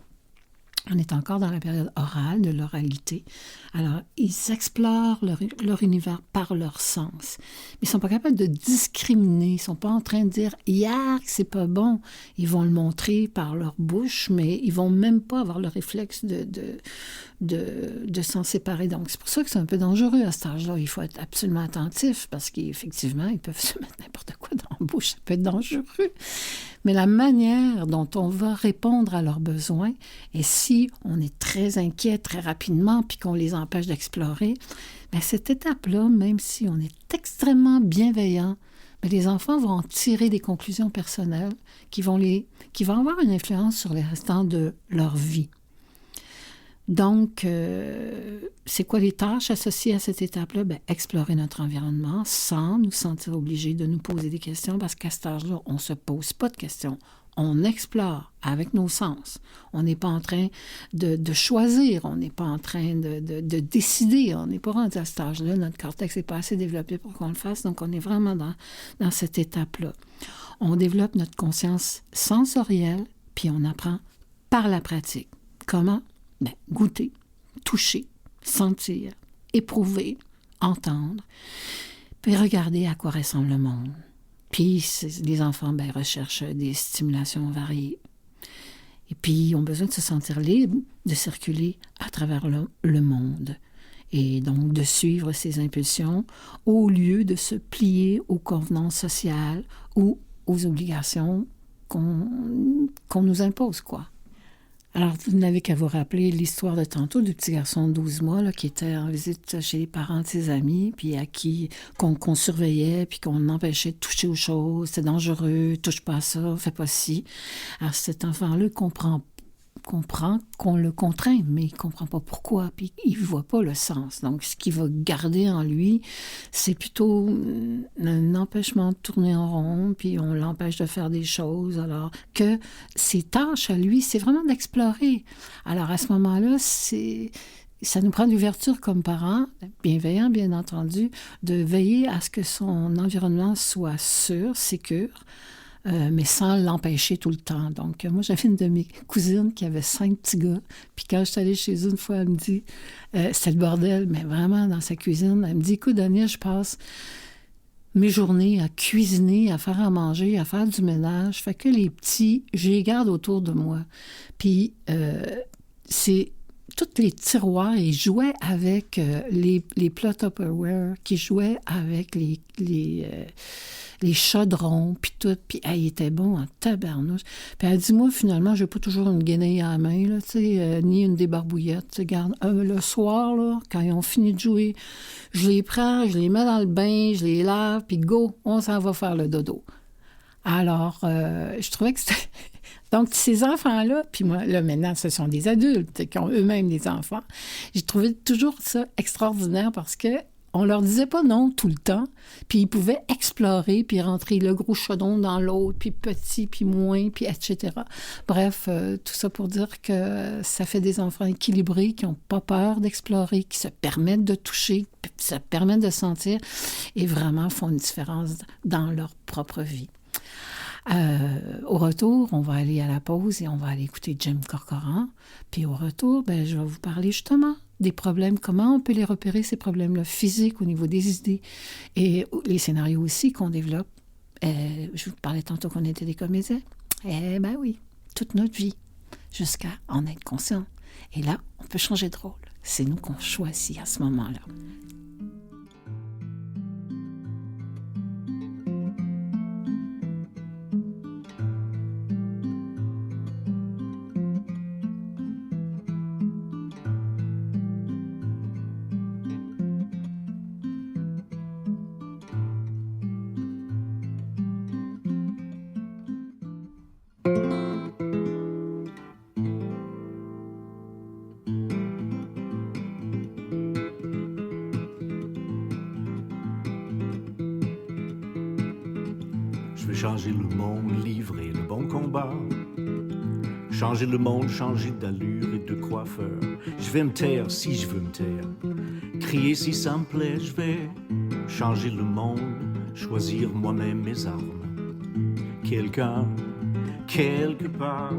On est encore dans la période orale, de l'oralité. Alors, ils explorent leur univers par leur sens. Mais ils ne sont pas capables de discriminer. Ils ne sont pas en train de dire « Yark, c'est pas bon ». Ils vont le montrer par leur bouche, mais ils ne vont même pas avoir le réflexe de s'en séparer. Donc, c'est pour ça que c'est un peu dangereux à cet âge-là. Il faut être absolument attentif parce qu'effectivement, ils peuvent se mettre n'importe quoi dans la bouche. Ça peut être dangereux. Mais la manière dont on va répondre à leurs besoins, et si on est très inquiet très rapidement puis qu'on les empêche d'explorer, cette étape-là, même si on est extrêmement bienveillant, les enfants vont en tirer des conclusions personnelles qui vont avoir une influence sur les restants de leur vie. Donc, c'est quoi les tâches associées à cette étape-là? Explorer notre environnement sans nous sentir obligés de nous poser des questions parce qu'à cet âge-là, on ne se pose pas de questions. On explore avec nos sens. On n'est pas en train de choisir, on n'est pas en train de décider. On n'est pas rendu à cet âge-là. Notre cortex n'est pas assez développé pour qu'on le fasse, donc on est vraiment dans cette étape-là. On développe notre conscience sensorielle, puis on apprend par la pratique. Comment? Goûter, toucher, sentir, éprouver, entendre, puis regarder à quoi ressemble le monde. Puis les enfants recherchent des stimulations variées. Et puis, ils ont besoin de se sentir libres, de circuler à travers le monde. Et donc, de suivre ses impulsions au lieu de se plier aux convenances sociales ou aux obligations qu'on nous impose, quoi. Alors, vous n'avez qu'à vous rappeler l'histoire de tantôt du petit garçon de 12 mois là, qui était en visite chez les parents de ses amis, puis à qui qu'on surveillait, puis qu'on empêchait de toucher aux choses. C'est dangereux, touche pas à ça, fais pas ci. Alors, cet enfant-là comprend qu'on le contraint, mais il comprend pas pourquoi, puis il voit pas le sens. Donc, ce qu'il va garder en lui, c'est plutôt un empêchement de tourner en rond, puis on l'empêche de faire des choses, alors que ses tâches à lui, c'est vraiment d'explorer. Alors, à ce moment-là, ça nous prend d'ouverture comme parents, bienveillants, bien entendu, de veiller à ce que son environnement soit sûr, sécure, mais sans l'empêcher tout le temps. Donc, moi, j'avais une de mes cousines qui avait 5 petits gars. Puis quand je suis allée chez eux une fois, elle me dit, c'était le bordel, mais vraiment dans sa cuisine, elle me dit, écoute, Daniel, je passe mes journées à cuisiner, à faire à manger, à faire du ménage. Fait que les petits, je les garde autour de moi. Puis, c'est tous les tiroirs, ils jouaient avec les plats Tupperware, qui jouaient avec les chaudrons, puis tout. Puis elle était bon en tabarnouche. Puis elle dit, moi, finalement, j'ai pas toujours une guenille à la main, là, tu sais, ni une débarbouillette. Regarde, le soir, là, quand ils ont fini de jouer, je les prends, je les mets dans le bain, je les lave, puis go, on s'en va faire le dodo. Alors, je trouvais que c'était... Donc, ces enfants-là, puis moi, là, maintenant, ce sont des adultes qui ont eux-mêmes des enfants. J'ai trouvé toujours ça extraordinaire parce que on leur disait pas non tout le temps, puis ils pouvaient explorer, puis rentrer le gros chaudron dans l'autre, puis petit, puis moins, puis etc. Bref, tout ça pour dire que ça fait des enfants équilibrés qui n'ont pas peur d'explorer, qui se permettent de toucher, puis se permettent de sentir, et vraiment font une différence dans leur propre vie. Au retour, on va aller à la pause et on va aller écouter Jim Corcoran. Puis au retour, je vais vous parler justement des problèmes, comment on peut les repérer, ces problèmes-là physiques au niveau des idées et les scénarios aussi qu'on développe. Je vous parlais tantôt qu'on était des comédiens. Eh bien oui, toute notre vie, jusqu'à en être conscient. Et là, on peut changer de rôle. C'est nous qu'on choisit à ce moment-là. Changer le monde, livrer le bon combat. Changer le monde, changer d'allure et de coiffeur. Je vais me taire si je veux me taire. Crier si ça me plaît, je vais changer le monde, choisir moi-même mes armes. Quelqu'un, quelque part,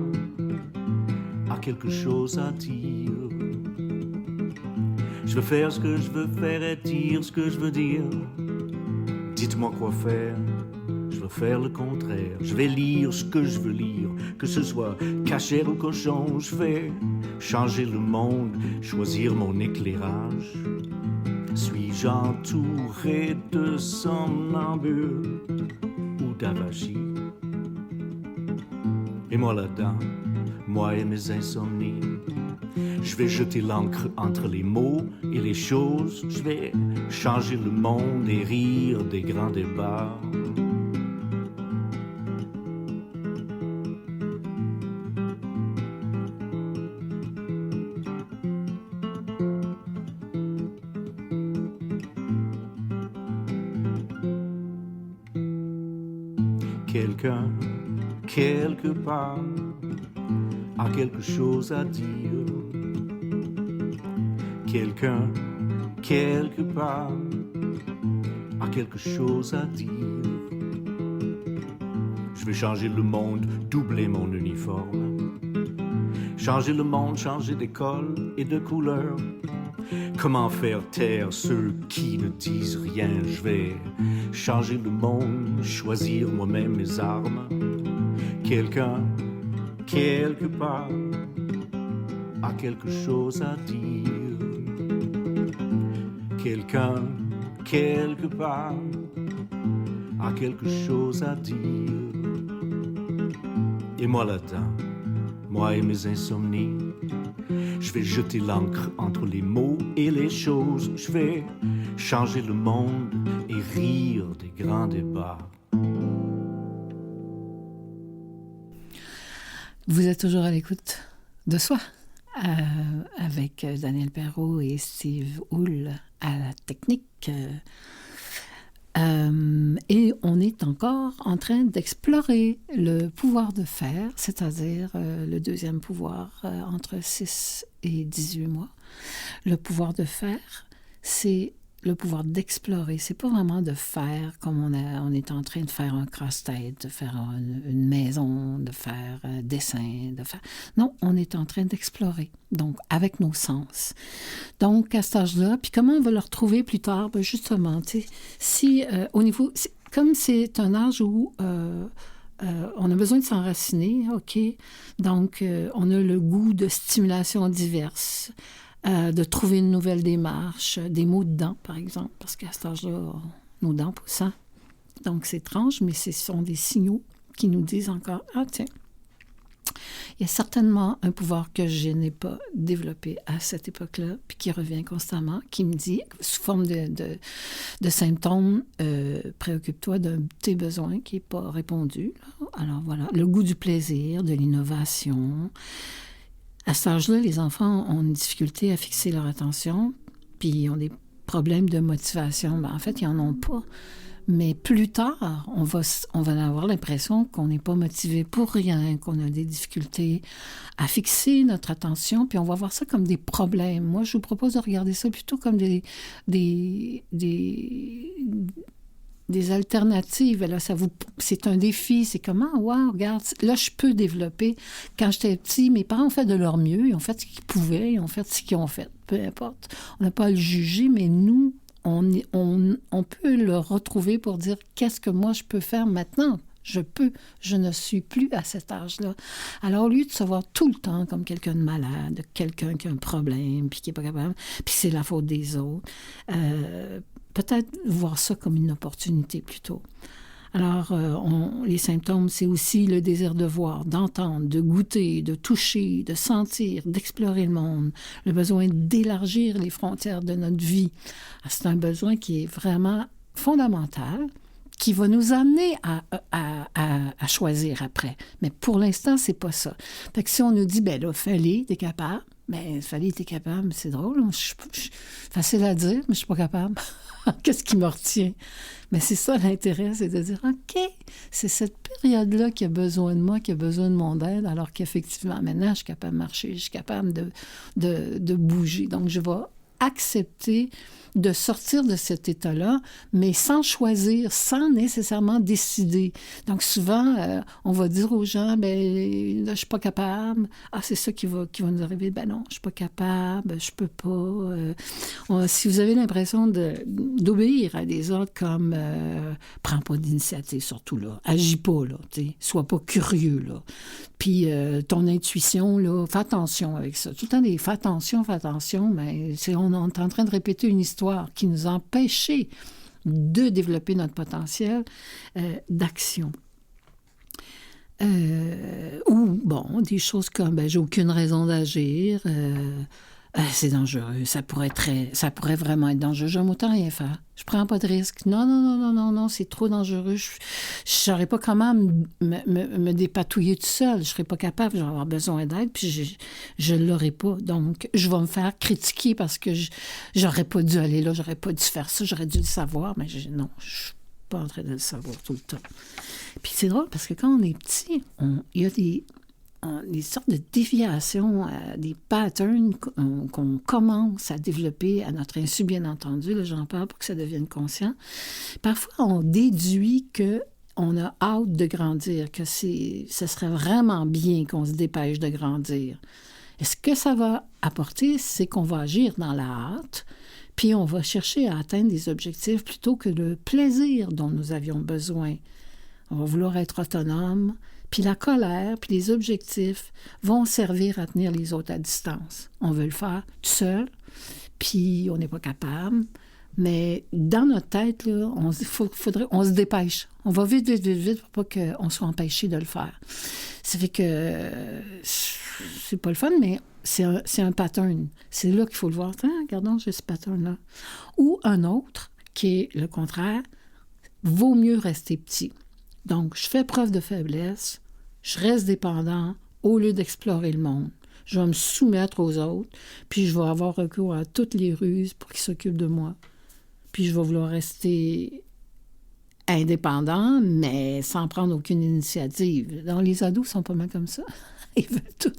a quelque chose à dire. Je veux faire ce que je veux faire et dire ce que je veux dire. Dites-moi quoi faire. Je veux faire le contraire, je vais lire ce que je veux lire, que ce soit cachère ou cochon, je vais changer le monde, choisir mon éclairage. Suis-je entouré de somnambules ou d'avachis? Et moi là-dedans, moi et mes insomnies, je vais jeter l'encre entre les mots et les choses, je vais changer le monde et rire des grands débats. Quelqu'un, quelque part, a quelque chose à dire. Quelqu'un, quelque part, a quelque chose à dire. Je vais changer le monde, doubler mon uniforme. Changer le monde, changer d'école et de couleur. Comment faire taire ceux qui ne disent rien? Je vais changer le monde, choisir moi-même mes armes. Quelqu'un, quelque part, a quelque chose à dire. Quelqu'un, quelque part, a quelque chose à dire. Et moi là-dedans, moi et mes insomnies, je vais jeter l'encre entre les mots et les choses. Je vais changer le monde et rire des grands débats. Vous êtes toujours à l'écoute de Soi, avec Daniel Perrault et Steve Houle à la technique. Et on est encore en train d'explorer le pouvoir de faire, c'est-à-dire le deuxième pouvoir entre 6 et 18 mois. Le pouvoir de faire, c'est le pouvoir d'explorer. C'est pas vraiment de faire comme on est en train de faire un cross-tête, de faire une maison, de faire un dessin, de faire... Non, on est en train d'explorer, donc avec nos sens. Donc, à cet âge-là, puis comment on va le retrouver plus tard? Ben justement, tu sais, si au niveau... Comme c'est un âge où... on a besoin de s'enraciner, OK? Donc, on a le goût de stimulations diverses, de trouver une nouvelle démarche, des mots de dents, par exemple, parce qu'à cet âge-là, nos dents poussent. Donc, c'est étrange, mais ce sont des signaux qui nous disent encore, ah tiens, il y a certainement un pouvoir que je n'ai pas développé à cette époque-là, puis qui revient constamment, qui me dit, sous forme de symptômes, préoccupe-toi d'un de tes besoins qui n'est pas répondu. Là. Alors voilà, le goût du plaisir, de l'innovation. À cet âge-là, les enfants ont une difficulté à fixer leur attention, puis ils ont des problèmes de motivation. Ben, en fait, ils n'en ont pas. Mais plus tard, on va avoir l'impression qu'on n'est pas motivé pour rien, qu'on a des difficultés à fixer notre attention, puis on va voir ça comme des problèmes. Moi, je vous propose de regarder ça plutôt comme des alternatives. Là, c'est un défi. C'est comment, wow, regarde, là, je peux développer. Quand j'étais petit, mes parents ont fait de leur mieux. Ils ont fait ce qu'ils pouvaient. Ils ont fait ce qu'ils ont fait. Peu importe. On n'a pas à le juger, mais nous, on peut le retrouver pour dire qu'est-ce que moi, je peux faire maintenant. Je ne suis plus à cet âge-là. Alors, au lieu de se voir tout le temps comme quelqu'un de malade, quelqu'un qui a un problème, puis qui n'est pas capable, puis c'est la faute des autres, peut-être voir ça comme une opportunité plutôt. Alors, les symptômes, c'est aussi le désir de voir, d'entendre, de goûter, de toucher, de sentir, d'explorer le monde, le besoin d'élargir les frontières de notre vie. C'est un besoin qui est vraiment fondamental, qui va nous amener à choisir après. Mais pour l'instant, c'est pas ça. Fait que si on nous dit, ben là, fallait, t'es capable, ben fallait, t'es capable, c'est drôle, facile à dire, mais je suis pas capable. Qu'est-ce qui me retient? Mais c'est ça l'intérêt, c'est de dire, OK, c'est cette période-là qui a besoin de moi, qui a besoin de mon aide, alors qu'effectivement, maintenant, je suis capable de marcher, je suis capable de bouger. Donc, je vais accepter de sortir de cet état-là, mais sans choisir, sans nécessairement décider. Donc, souvent, on va dire aux gens, ben là, je suis pas capable. Ah, c'est ça qui va nous arriver. Ben non, je suis pas capable, je peux pas. Si vous avez l'impression d'obéir à des ordres comme prends pas d'initiative, surtout là, agis pas, là, sois pas curieux, là. Puis ton intuition, là, fais attention avec ça. Tout le temps, fais attention, mais on est en train de répéter une histoire qui nous empêchait de développer notre potentiel d'action. Ou, bon, des choses comme, ben, j'ai aucune raison d'agir, c'est dangereux, ça pourrait vraiment être dangereux, j'aime autant rien faire, je prends pas de risque, non, c'est trop dangereux, je saurais pas comment me dépatouiller tout seul, je serais pas capable, je vais avoir besoin d'aide, puis je l'aurai pas, donc je vais me faire critiquer parce que j'aurais pas dû aller là, j'aurais pas dû faire ça, j'aurais dû le savoir, mais non, je suis pas en train de le savoir tout le temps. Puis c'est drôle parce que quand on est petit, il y a des sortes de déviations, des patterns qu'on commence à développer à notre insu, bien entendu. Là, j'en parle pour que ça devienne conscient. Parfois, on déduit qu'on a hâte de grandir, que ce serait vraiment bien qu'on se dépêche de grandir. Et ce que ça va apporter, c'est qu'on va agir dans la hâte, puis on va chercher à atteindre des objectifs plutôt que le plaisir dont nous avions besoin. On va vouloir être autonome, puis la colère, puis les objectifs vont servir à tenir les autres à distance. On veut le faire tout seul, puis on n'est pas capable. Mais dans notre tête, là, on se dépêche. On va vite, vite, vite, vite pour pas qu'on soit empêché de le faire. Ça fait que c'est pas le fun, mais c'est un pattern. C'est là qu'il faut le voir. Tiens, regardons, j'ai ce pattern-là. Ou un autre, qui est le contraire, vaut mieux rester petit. Donc, je fais preuve de faiblesse, je reste dépendant au lieu d'explorer le monde. Je vais me soumettre aux autres, puis je vais avoir recours à toutes les ruses pour qu'ils s'occupent de moi. Puis je vais vouloir rester indépendant, mais sans prendre aucune initiative. Donc, les ados sont pas mal comme ça. Ils veulent tout,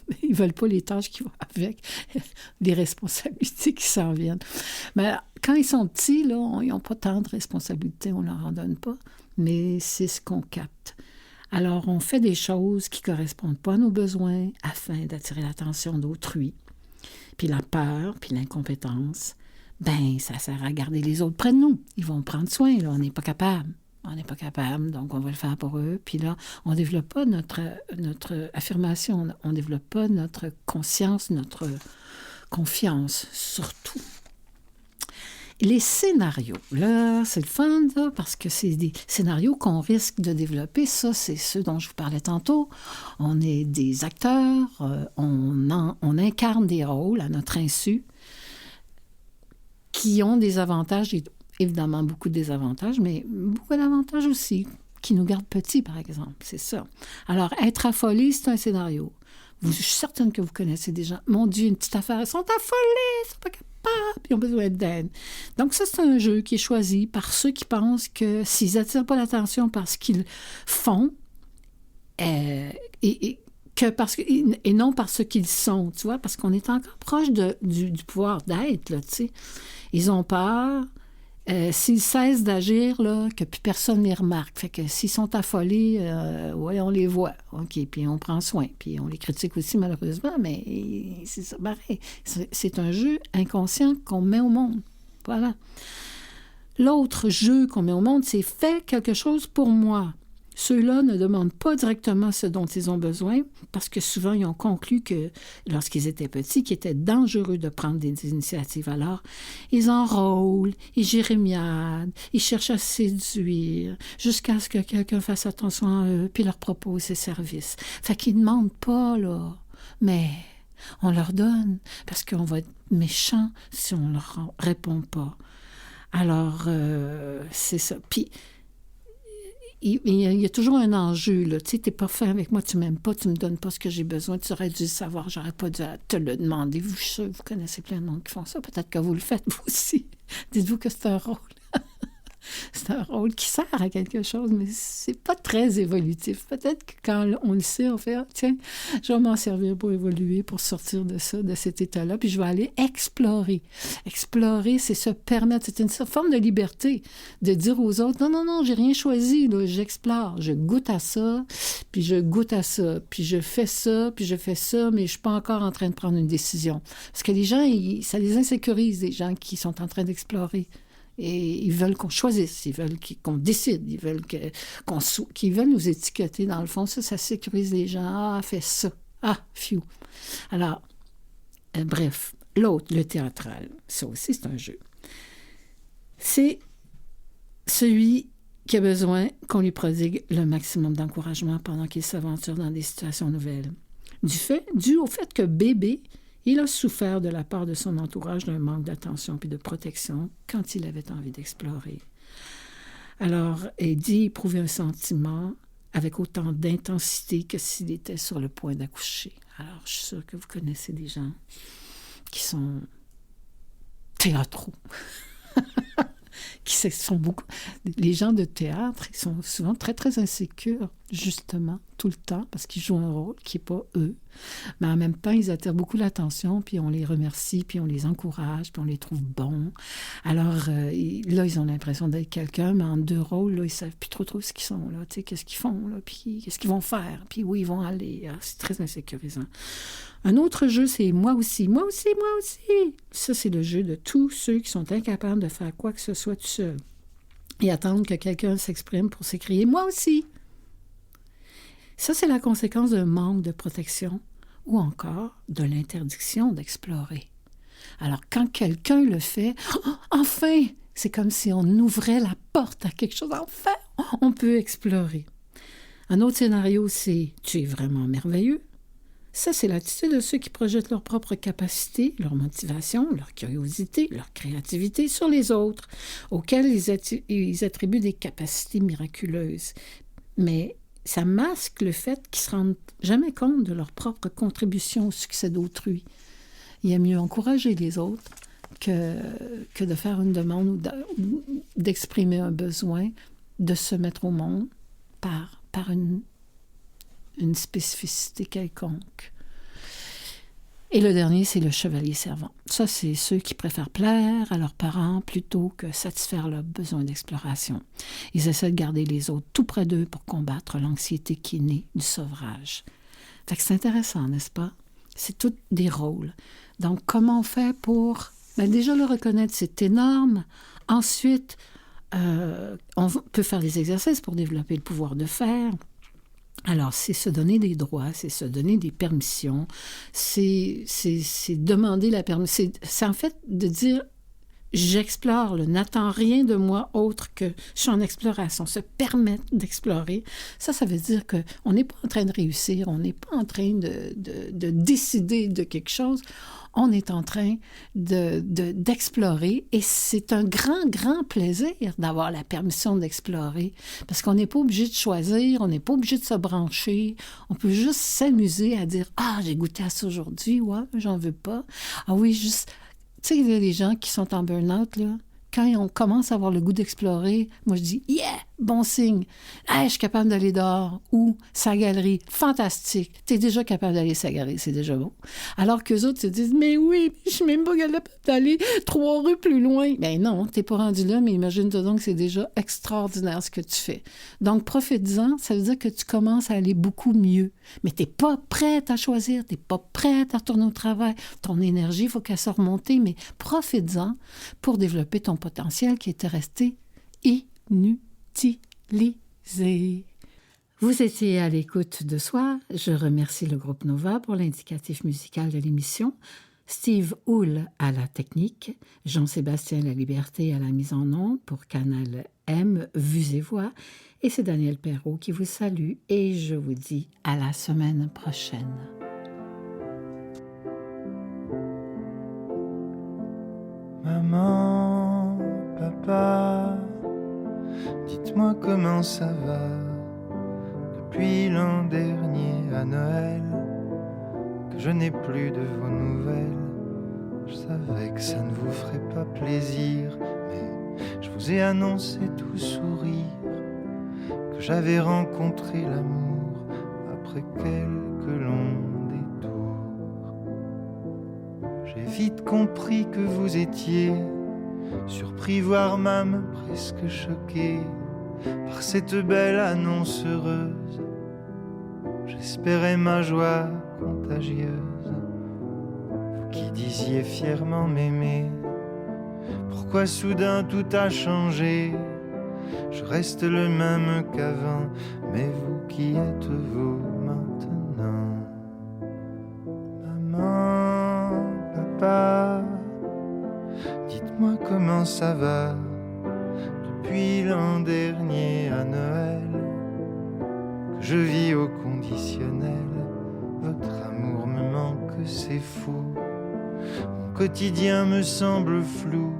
mais ils veulent pas les tâches qui vont avec, les responsabilités qui s'en viennent. Mais quand ils sont petits, là, ils n'ont pas tant de responsabilités, on ne leur en donne pas, mais c'est ce qu'on capte. Alors, on fait des choses qui ne correspondent pas à nos besoins afin d'attirer l'attention d'autrui. Puis la peur, puis l'incompétence, ben ça sert à garder les autres près de nous. Ils vont prendre soin, là, on n'est pas capable. On n'est pas capable, donc on va le faire pour eux. Puis là, on ne développe pas notre affirmation, on ne développe pas notre conscience, notre confiance, surtout. Les scénarios, là, c'est le fun, là, parce que c'est des scénarios qu'on risque de développer. Ça, c'est ceux dont je vous parlais tantôt. On est des acteurs, on incarne des rôles à notre insu qui ont des avantages, et évidemment beaucoup de désavantages, mais beaucoup d'avantages aussi, qui nous gardent petits, par exemple. C'est ça. Alors, être affolé, c'est un scénario. Je suis certaine que vous connaissez des gens. Mon Dieu, une petite affaire, ils sont affolés, ils sont pas capables, puis ils ont besoin d'aide. Donc ça, c'est un jeu qui est choisi par ceux qui pensent que s'ils n'attirent pas l'attention par ce qu'ils font, et non par ce qu'ils sont, tu vois, parce qu'on est encore proche du pouvoir d'être, là, tu sais. Ils ont peur. S'ils cessent d'agir, là, que plus personne ne les remarque. Fait que s'ils sont affolés, ouais, on les voit. OK, puis on prend soin. Puis on les critique aussi, malheureusement, mais c'est ça, pareil. C'est un jeu inconscient qu'on met au monde. Voilà. L'autre jeu qu'on met au monde, c'est « fais quelque chose pour moi ». Ceux-là ne demandent pas directement ce dont ils ont besoin parce que souvent, ils ont conclu que, lorsqu'ils étaient petits, qu'il était dangereux de prendre des initiatives. Alors, ils enrôlent, ils jérémiadent, ils cherchent à séduire jusqu'à ce que quelqu'un fasse attention à eux puis leur propose ses services. Fait qu'ils ne demandent pas, là, mais on leur donne parce qu'on va être méchant si on ne leur répond pas. Alors, c'est ça. Puis, il y a toujours un enjeu, là. Tu sais, t'es pas fin avec moi, tu m'aimes pas, tu me donnes pas ce que j'ai besoin, tu aurais dû le savoir, j'aurais pas dû te le demander. Vous connaissez plein de monde qui font ça, peut-être que vous le faites, vous aussi. Dites-vous que c'est un rôle. C'est un rôle qui sert à quelque chose, mais c'est pas très évolutif. Peut-être que quand on le sait, on fait « Ah, tiens, je vais m'en servir pour évoluer, pour sortir de ça, de cet état-là, puis je vais aller explorer. » Explorer, c'est se permettre, c'est une forme de liberté, de dire aux autres « Non, non, non, j'ai rien choisi, là, j'explore, je goûte à ça, puis je goûte à ça, puis je fais ça, puis je fais ça, mais je suis pas encore en train de prendre une décision. » Parce que les gens, ça les insécurise, les gens qui sont en train d'explorer. Et ils veulent qu'on choisisse, ils veulent qu'on décide, ils veulent qu'ils veulent nous étiqueter. Dans le fond, ça sécurise les gens. Ah, fais ça. Ah, phew. Alors, bref, l'autre, le théâtral, ça aussi, c'est un jeu. C'est celui qui a besoin qu'on lui prodigue le maximum d'encouragement pendant qu'il s'aventure dans des situations nouvelles. Dû au fait que bébé, il a souffert de la part de son entourage d'un manque d'attention puis de protection quand il avait envie d'explorer. Alors, Eddie éprouvait un sentiment avec autant d'intensité que s'il était sur le point d'accoucher. Alors, je suis sûre que vous connaissez des gens qui sont théâtraux. Les gens de théâtre, ils sont souvent très, très insécures, justement, tout tout le temps parce qu'ils jouent un rôle qui n'est pas eux. Mais en même temps, ils attirent beaucoup l'attention, puis on les remercie, puis on les encourage, puis on les trouve bons. Alors là, ils ont l'impression d'être quelqu'un, mais en deux rôles, là, ils ne savent plus trop ce qu'ils sont, là, tu sais, qu'est-ce qu'ils font, là, puis qu'est-ce qu'ils vont faire, puis où ils vont aller. Ah, c'est très insécurisant. Un autre jeu, c'est moi aussi, moi aussi, moi aussi. Ça, c'est le jeu de tous ceux qui sont incapables de faire quoi que ce soit tout seul et attendre que quelqu'un s'exprime pour s'écrier « moi aussi ». Ça, c'est la conséquence d'un manque de protection ou encore de l'interdiction d'explorer. Alors, quand quelqu'un le fait, enfin, c'est comme si on ouvrait la porte à quelque chose. Enfin, on peut explorer. Un autre scénario, c'est « tu es vraiment merveilleux ». Ça, c'est l'attitude de ceux qui projettent leurs propres capacités, leur motivation, leur curiosité, leur créativité sur les autres, auxquels ils attribuent des capacités miraculeuses. Mais ça masque le fait qu'ils ne se rendent jamais compte de leur propre contribution au succès d'autrui. Il y a mieux encourager les autres que de faire une demande ou d'exprimer un besoin, de se mettre au monde par une spécificité quelconque. Et le dernier, c'est le chevalier servant. Ça, c'est ceux qui préfèrent plaire à leurs parents plutôt que satisfaire leurs besoins d'exploration. Ils essaient de garder les autres tout près d'eux pour combattre l'anxiété qui est née du sevrage. Fait que c'est intéressant, n'est-ce pas? C'est tous des rôles. Donc, comment on fait pour... déjà, le reconnaître, c'est énorme. Ensuite, on peut faire des exercices pour développer le pouvoir de faire. Alors, c'est se donner des droits, c'est se donner des permissions, c'est demander la permission. C'est en fait de dire, j'explore, n'attends rien de moi autre que je suis en exploration, se permettre d'explorer. Ça veut dire qu'on n'est pas en train de réussir, on n'est pas en train de décider de quelque chose. On est en train d'explorer et c'est un grand plaisir d'avoir la permission d'explorer parce qu'on n'est pas obligé de choisir, on n'est pas obligé de se brancher, on peut juste s'amuser à dire « Ah, j'ai goûté à ça aujourd'hui, ouais, j'en veux pas. Ah oui, juste... » Tu sais, les gens qui sont en burn-out, là, quand on commence à avoir le goût d'explorer, moi je dis « Yeah! Bon signe! Hey, je suis capable d'aller dehors. » Ou « Sa galerie, fantastique! » Tu es déjà capable d'aller sa galerie, c'est déjà bon. Alors qu'eux autres se disent « Mais oui, je suis même pas capable d'aller 3 rues plus loin. » Ben non, t'es pas rendu là, mais imagine-toi donc que c'est déjà extraordinaire ce que tu fais. Donc, profite-en, ça veut dire que tu commences à aller beaucoup mieux. Mais t'es pas prête à choisir, t'es pas prête à retourner au travail. Ton énergie, il faut qu'elle soit remontée, mais profite-en pour développer ton potentiel qui était resté inutilisé. Vous étiez à l'écoute de Soi. Je remercie le groupe Nova pour l'indicatif musical de l'émission, Steve Hull à la technique, Jean-Sébastien Laliberté à la mise en onde pour Canal M, Vues et Voix, et c'est Daniel Perrault qui vous salue et je vous dis à la semaine prochaine. Maman, papa, dites-moi comment ça va. Depuis l'an dernier à Noël, que je n'ai plus de vos nouvelles. Je savais que ça ne vous ferait pas plaisir, mais je vous ai annoncé tout sourire que j'avais rencontré l'amour après quelques longs détours. J'ai vite compris que vous étiez surpris, voire même presque choqué par cette belle annonce heureuse. J'espérais ma joie contagieuse. Vous qui disiez fièrement m'aimer, pourquoi soudain tout a changé? Je reste le même qu'avant, mais vous qui êtes-vous maintenant? Maman, papa, dites-moi comment ça va. Depuis l'an dernier à Noël, que je vis au conditionnel. Votre amour me manque, c'est fou. Mon quotidien me semble flou.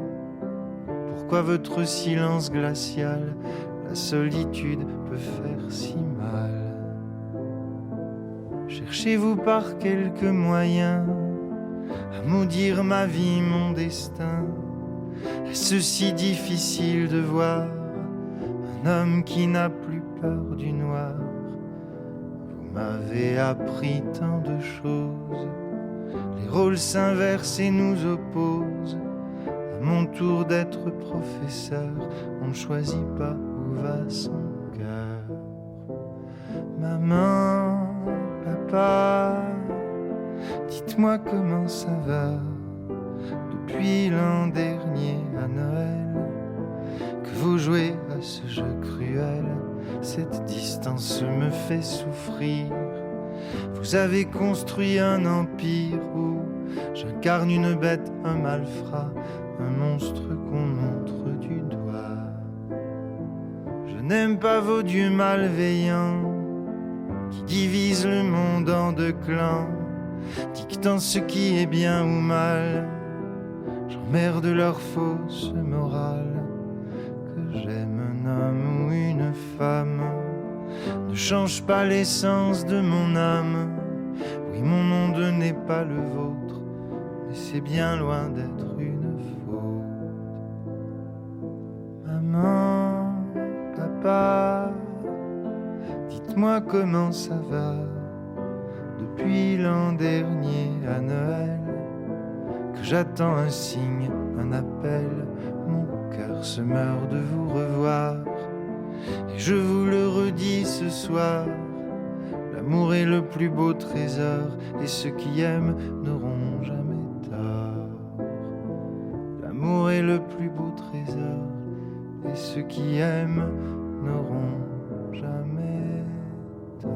Pourquoi votre silence glacial, la solitude peut faire si mal? Cherchez-vous par quelques moyens à maudire ma vie, mon destin? Est-ce si difficile de voir un homme qui n'a plus peur du noir? Vous m'avait appris tant de choses. Les rôles s'inversent et nous opposent. À mon tour d'être professeur, on ne choisit pas où va son cœur. Maman, papa, dites-moi comment ça va. Depuis l'an dernier à Noël, que vous jouez à ce jeu cruel. Cette distance me fait souffrir. Vous avez construit un empire où j'incarne une bête, un malfrat, un monstre qu'on montre du doigt. Je n'aime pas vos dieux malveillants qui divisent le monde en deux clans, dictant ce qui est bien ou mal. J'emmerde leur fausse morale. Que j'aime un homme ou une femme ne change pas l'essence de mon âme. Oui, mon monde n'est pas le vôtre, mais c'est bien loin d'être une faute. Maman, papa, dites-moi comment ça va. Depuis l'an dernier à Noël, que j'attends un signe, un appel. Mon cœur se meurt de vous revoir. Et je vous le redis ce soir, l'amour est le plus beau trésor, et ceux qui aiment n'auront jamais tort. L'amour est le plus beau trésor, et ceux qui aiment n'auront jamais tort.